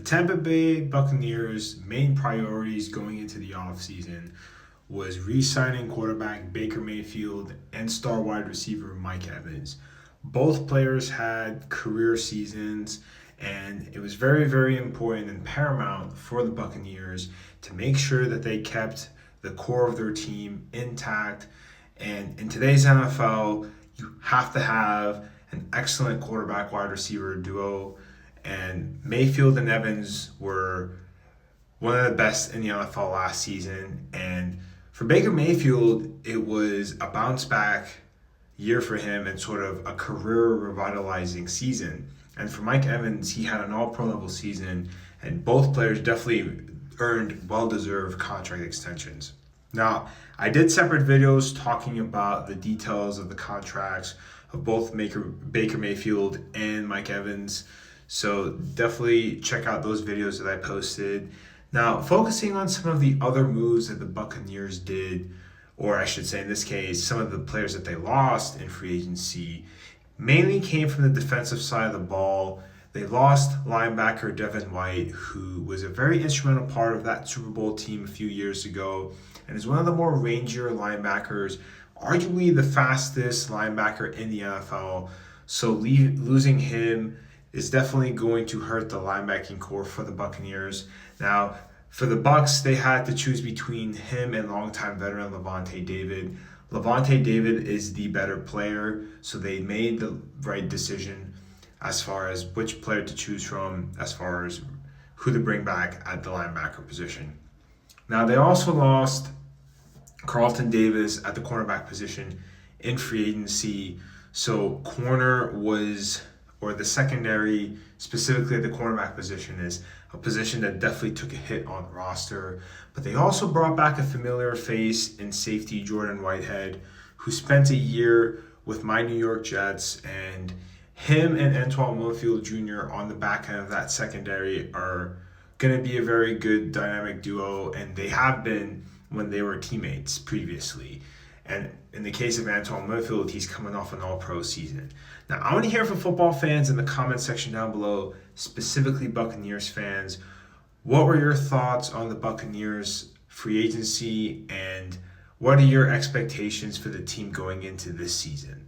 Tampa Bay Buccaneers' main priorities going into the offseason was re-signing quarterback Baker Mayfield and star wide receiver Mike Evans. Both players had career seasons, and it was very, very important and paramount for the Buccaneers to make sure that they kept the core of their team intact. And in today's NFL, you have to have an excellent quarterback wide receiver duo, and Mayfield and Evans were one of the best in the NFL last season. And for Baker Mayfield, it was a bounce back year for him and sort of a career revitalizing season. And for Mike Evans, he had an all pro level season, and both players definitely earned well deserved contract extensions. Now, I did separate videos talking about the details of the contracts of both Baker Mayfield and Mike Evans. So definitely check out those videos that I posted. Now, focusing on some of the other moves that the Buccaneers did, or I should say in this case, some of the players that they lost in free agency, mainly came from the defensive side of the ball. They lost linebacker Devin White, who was a very instrumental part of that Super Bowl team a few years ago, and is one of the more rangier linebackers, arguably the fastest linebacker in the NFL. So losing him is definitely going to hurt the linebacking core for the Buccaneers. Now, for the Bucs, they had to choose between him and longtime veteran Lavonte David. Lavonte David is the better player, so they made the right decision as far as which player to choose from, as far as who to bring back at the linebacker position. Now, they also lost Carlton Davis at the cornerback position in free agency. So corner was, or the secondary, specifically at the cornerback position, is a position that definitely took a hit on the roster. But they also brought back a familiar face in safety Jordan Whitehead, who spent a year with my New York Jets, and him and Antoine Winfield Jr. on the back end of that secondary are going to be a very good dynamic duo, and they have been when they were teammates previously. And in the case of Antoine Winfield, he's coming off an all-pro season. Now, I want to hear from football fans in the comment section down below, specifically Buccaneers fans. What were your thoughts on the Buccaneers free agency, and what are your expectations for the team going into this season?